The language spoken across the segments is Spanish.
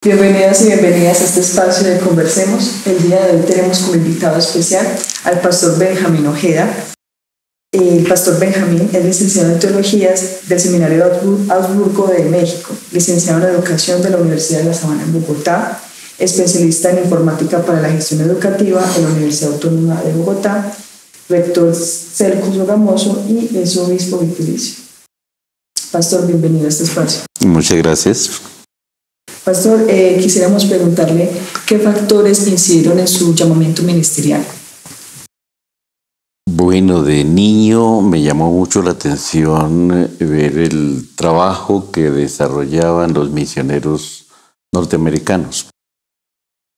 Bienvenidas y bienvenidas a este espacio de Conversemos. El día de hoy tenemos como invitado especial al pastor Benjamín Ojeda. El pastor Benjamín es licenciado en Teologías del Seminario de Augsburgo de México, licenciado en Educación de la Universidad de La Sabana en Bogotá, especialista en Informática para la Gestión Educativa en la Universidad Autónoma de Bogotá, rector Sergio Sogamoso y es obispo vitalicio. Pastor, bienvenido a este espacio. Muchas gracias. Pastor, quisiéramos preguntarle qué factores incidieron en su llamamiento ministerial. Bueno, de niño me llamó mucho la atención ver el trabajo que desarrollaban los misioneros norteamericanos.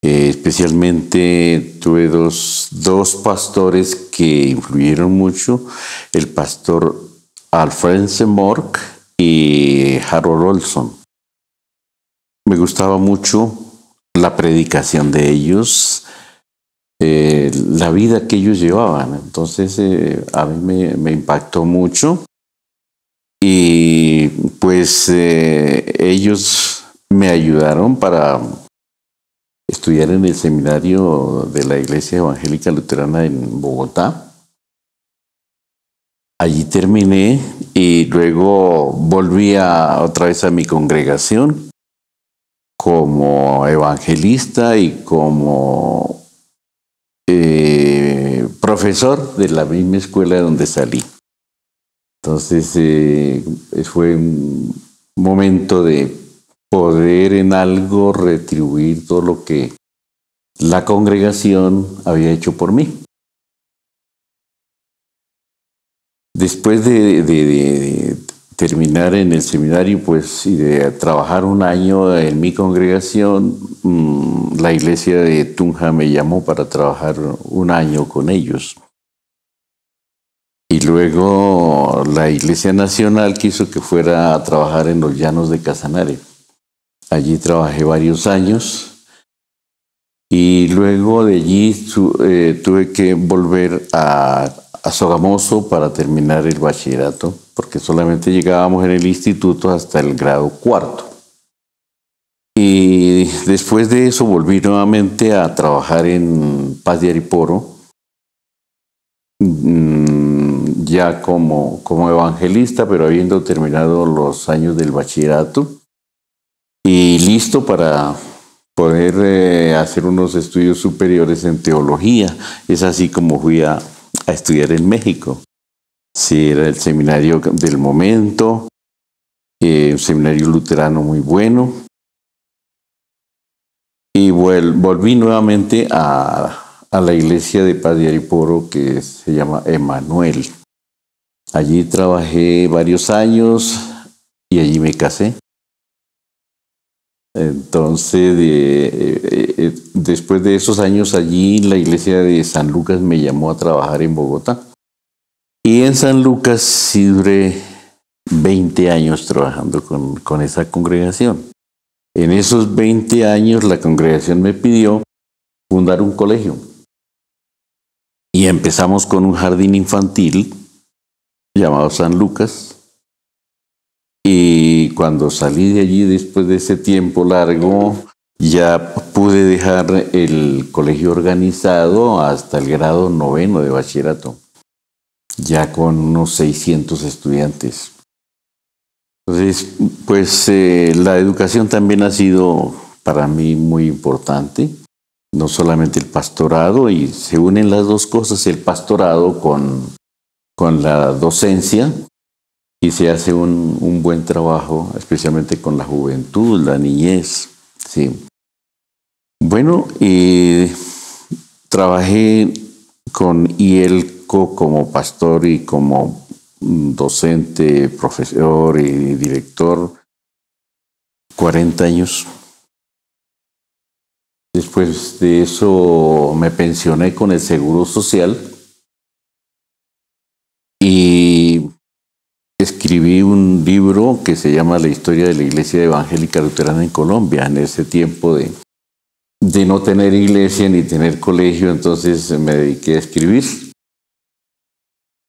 Especialmente tuve dos pastores que influyeron mucho, el pastor Alfred Seymour y Harold Olson. Me gustaba mucho la predicación de ellos, la vida que ellos llevaban. Entonces a mí me impactó mucho y pues ellos me ayudaron para estudiar en el seminario de la Iglesia Evangélica Luterana en Bogotá. Allí terminé y luego volví otra vez a mi congregación como evangelista y como profesor de la misma escuela de donde salí. Entonces fue un momento de poder en algo retribuir todo lo que la congregación había hecho por mí. Después de terminar en el seminario, pues, y de trabajar un año en mi congregación, la iglesia de Tunja me llamó para trabajar un año con ellos. Y luego la Iglesia Nacional quiso que fuera a trabajar en los Llanos de Casanare. Allí trabajé varios años y luego de allí tuve que volver a Sogamoso para terminar el bachillerato, porque solamente llegábamos en el instituto hasta el grado 4. Y después de eso volví nuevamente a trabajar en Paz de Ariporo, ya como evangelista, pero habiendo terminado los años del bachillerato y listo para poder hacer unos estudios superiores en teología. Es así como fui a estudiar en México. Sí, era el seminario del momento, un seminario luterano muy bueno. Y volví nuevamente a la iglesia de Paz de Ariporo, que se llama Emanuel. Allí trabajé varios años y allí me casé. Entonces, después de esos años allí, la iglesia de San Lucas me llamó a trabajar en Bogotá. Y en San Lucas sí duré 20 años trabajando con esa congregación. En esos 20 años la congregación me pidió fundar un colegio. Y empezamos con un jardín infantil llamado San Lucas. Y cuando salí de allí después de ese tiempo largo, ya pude dejar el colegio organizado hasta el grado 9 de bachillerato, ya con unos 600 estudiantes. Entonces, pues la educación también ha sido para mí muy importante, no solamente el pastorado, y se unen las dos cosas, el pastorado con la docencia, y se hace un buen trabajo, especialmente con la juventud, la niñez. Sí. Bueno, trabajé con IELCO como pastor y como docente, profesor y director 40 años. Después de eso me pensioné con el Seguro Social y escribí un libro que se llama La historia de la Iglesia Evangélica Luterana en Colombia, en ese tiempo de no tener iglesia ni tener colegio, entonces me dediqué a escribir.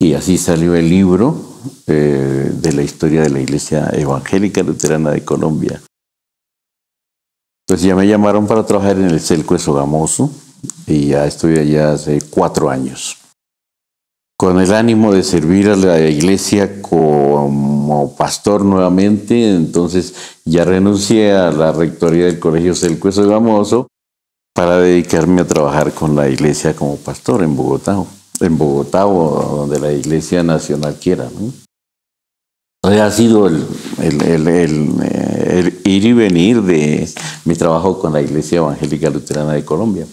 Y así salió el libro de la historia de la Iglesia Evangélica Luterana de Colombia. Pues ya me llamaron para trabajar en el Celco de Sogamoso y ya estoy allá hace 4 años. Con el ánimo de servir a la iglesia como pastor nuevamente, entonces ya renuncié a la rectoría del Colegio Celco de Sogamoso para dedicarme a trabajar con la iglesia como pastor en Bogotá o donde la iglesia nacional quiera, ¿no? Ha sido el ir y venir de mi trabajo con la Iglesia Evangélica Luterana de Colombia.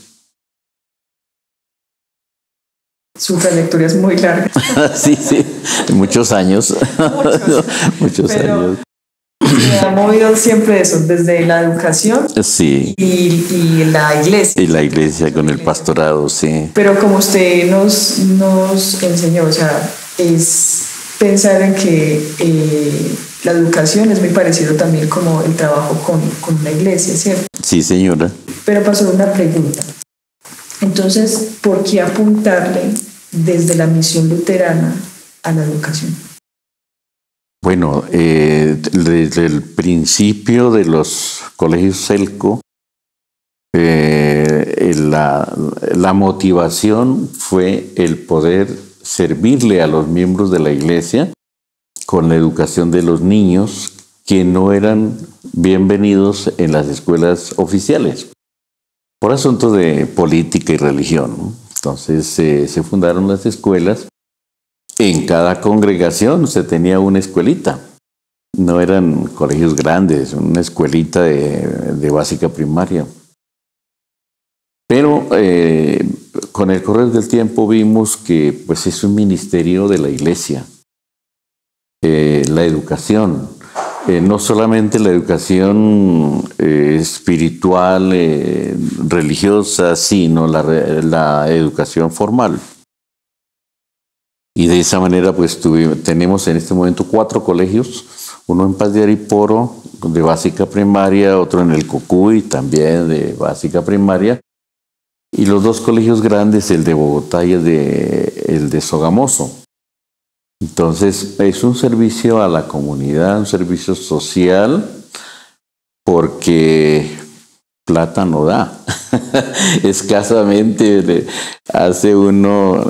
Su trayectoria es muy larga. Sí, muchos años. Muchos años. Me ha movido siempre eso, desde la educación sí. y la iglesia. Y la iglesia con el pastorado, sí. Pero como usted nos enseñó, o sea, es pensar en que la educación es muy parecido también como el trabajo con la iglesia, ¿cierto? Sí, señora. Pero pasó una pregunta. Entonces, ¿por qué apuntarle desde la misión luterana a la educación? Bueno, desde el principio de los colegios Celco, la motivación fue el poder servirle a los miembros de la iglesia con la educación de los niños que no eran bienvenidos en las escuelas oficiales por asuntos de política y religión, ¿no? Entonces se fundaron las escuelas. En cada congregación se tenía una escuelita. No eran colegios grandes, una escuelita de básica primaria. Pero con el correr del tiempo vimos que pues, es un ministerio de la iglesia. La educación, no solamente la educación espiritual, religiosa, sino la educación formal. Y de esa manera, pues tenemos en este momento 4 colegios, uno en Paz de Ariporo, de básica primaria, otro en el Cocuy, también de básica primaria, y los 2 colegios grandes, el de Bogotá y el de Sogamoso. Entonces, es un servicio a la comunidad, un servicio social, porque plata no da. Escasamente hace uno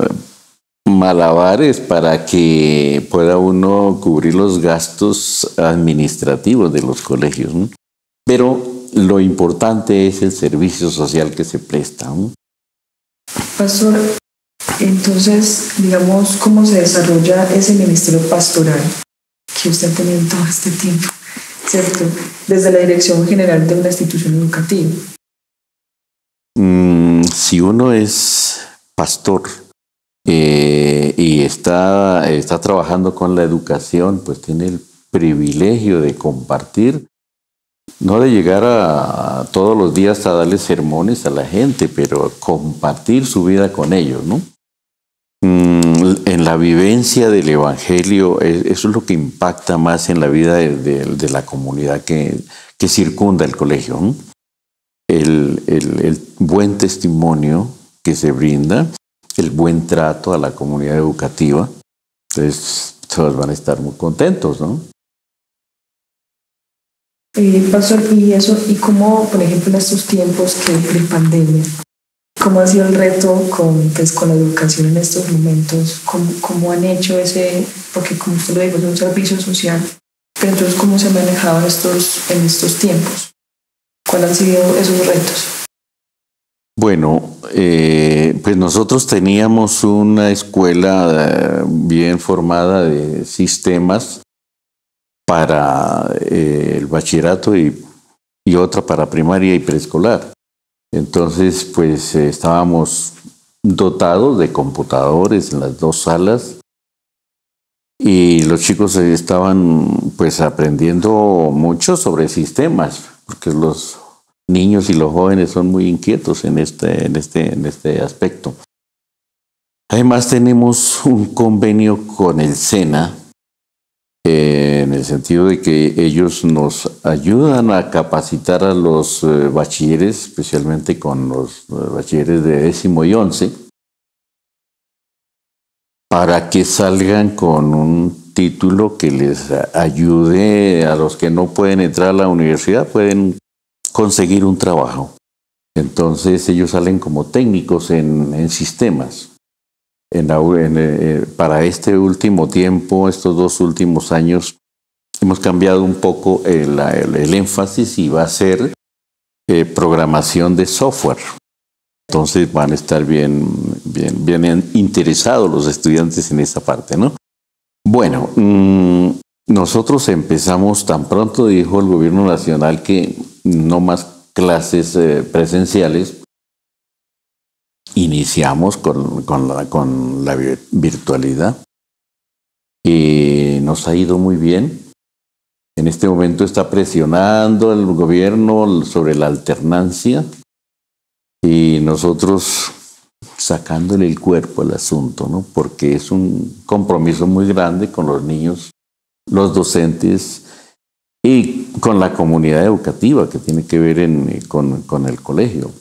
malabares para que pueda uno cubrir los gastos administrativos de los colegios, ¿no? Pero lo importante es el servicio social que se presta, ¿no? Pastor, entonces, digamos, ¿cómo se desarrolla ese ministerio pastoral que usted ha tenido todo este tiempo, ¿cierto? Desde la dirección general de una institución educativa. Si uno es pastor y está trabajando con la educación, pues tiene el privilegio de compartir, no de llegar a todos los días a darle sermones a la gente, pero compartir su vida con ellos, ¿no? En la vivencia del Evangelio, eso es lo que impacta más en la vida de la comunidad que circunda el colegio, ¿no? El buen testimonio que se brinda, el buen trato a la comunidad educativa, entonces todos van a estar muy contentos, ¿no? Pastor, ¿y cómo, por ejemplo, en estos tiempos de pandemia, cómo ha sido el reto con la educación en estos momentos? ¿Cómo han hecho porque como usted lo dijo, es un servicio social, pero entonces cómo se ha manejado en estos tiempos? ¿Cuáles han sido esos retos? Bueno, pues nosotros teníamos una escuela bien formada de sistemas para el bachillerato y otra para primaria y preescolar. Entonces, pues estábamos dotados de computadores en las 2 salas y los chicos estaban pues aprendiendo mucho sobre sistemas, porque los niños y los jóvenes son muy inquietos en este aspecto. Además, tenemos un convenio con el SENA, en el sentido de que ellos nos ayudan a capacitar a los bachilleres, especialmente con los bachilleres de 10º y 11, para que salgan con un título que les ayude a los que no pueden entrar a la universidad, pueden conseguir un trabajo. Entonces ellos salen como técnicos en sistemas. Para este último tiempo, estos 2 últimos años, hemos cambiado un poco el énfasis y va a ser programación de software. Entonces van a estar bien interesados los estudiantes en esa parte, ¿no? Bueno, nosotros empezamos tan pronto, dijo el gobierno nacional, que no más clases presenciales. Iniciamos con la virtualidad y nos ha ido muy bien. En este momento está presionando el gobierno sobre la alternancia y nosotros sacándole el cuerpo al asunto, ¿no? Porque es un compromiso muy grande con los niños, los docentes y con la comunidad educativa que tiene que ver con el colegio.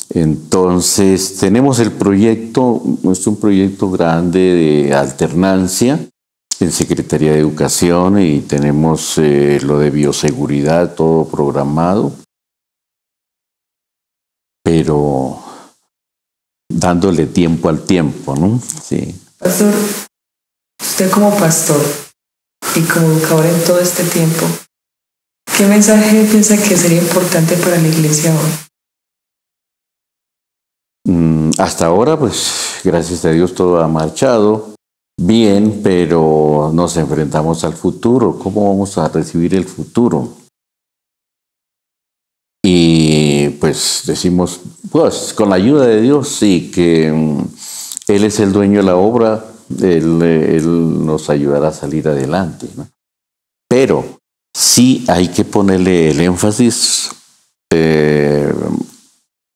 Entonces, tenemos el proyecto, es un proyecto grande de alternancia en Secretaría de Educación y tenemos lo de bioseguridad todo programado, pero dándole tiempo al tiempo, ¿no? Sí. Pastor, usted como pastor y como educador en todo este tiempo, ¿qué mensaje piensa que sería importante para la iglesia hoy? Hasta ahora, pues, gracias a Dios todo ha marchado bien, pero nos enfrentamos al futuro. ¿Cómo vamos a recibir el futuro? Y pues decimos, pues, con la ayuda de Dios, sí, que Él es el dueño de la obra, Él nos ayudará a salir adelante, ¿no? Pero sí hay que ponerle el énfasis,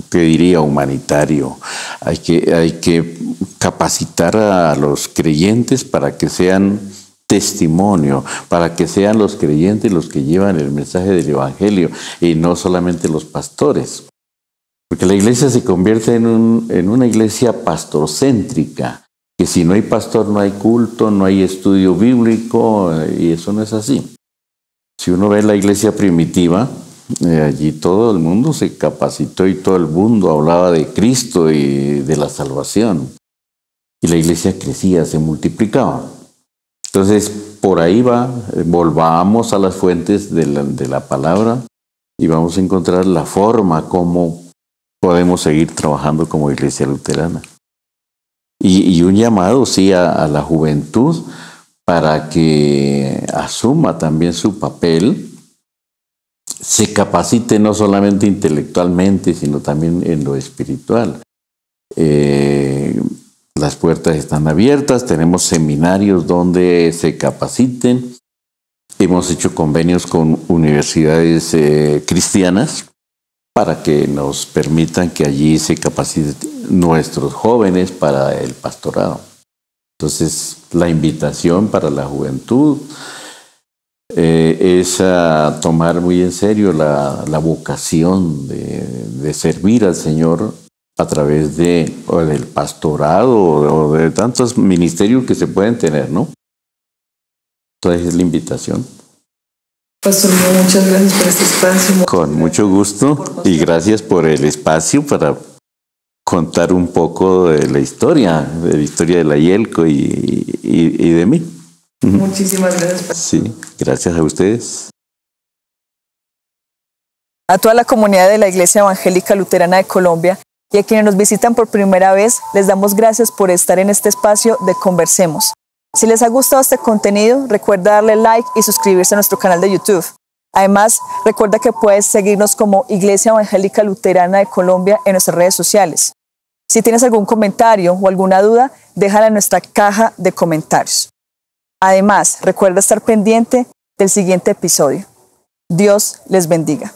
que diría humanitario. Hay que capacitar a los creyentes para que sean testimonio, para que sean los creyentes los que llevan el mensaje del Evangelio y no solamente los pastores. Porque la iglesia se convierte en una iglesia pastorcéntrica, que si no hay pastor no hay culto, no hay estudio bíblico, y eso no es así. Si uno ve la iglesia primitiva, allí todo el mundo se capacitó y todo el mundo hablaba de Cristo y de la salvación. Y la iglesia crecía, se multiplicaba. Entonces, por ahí volvamos a las fuentes de la palabra y vamos a encontrar la forma como podemos seguir trabajando como iglesia luterana. Y un llamado, sí, a la juventud para que asuma también su papel, se capacite no solamente intelectualmente, sino también en lo espiritual. Las puertas están abiertas, tenemos seminarios donde se capaciten. Hemos hecho convenios con universidades cristianas para que nos permitan que allí se capaciten nuestros jóvenes para el pastorado. Entonces, la invitación para la juventud es a tomar muy en serio la vocación de servir al Señor a través del pastorado o de tantos ministerios que se pueden tener, ¿no? Entonces es la invitación. Pastor, muchas gracias por este espacio. Con mucho gusto y gracias por el espacio para contar un poco de la historia de la IELCO y de mí. Muchísimas gracias, pastor. Sí, gracias a ustedes. A toda la comunidad de la Iglesia Evangélica Luterana de Colombia y a quienes nos visitan por primera vez, les damos gracias por estar en este espacio de Conversemos. Si les ha gustado este contenido, recuerda darle like y suscribirse a nuestro canal de YouTube. Además, recuerda que puedes seguirnos como Iglesia Evangélica Luterana de Colombia en nuestras redes sociales. Si tienes algún comentario o alguna duda, déjala en nuestra caja de comentarios. Además, recuerda estar pendiente del siguiente episodio. Dios les bendiga.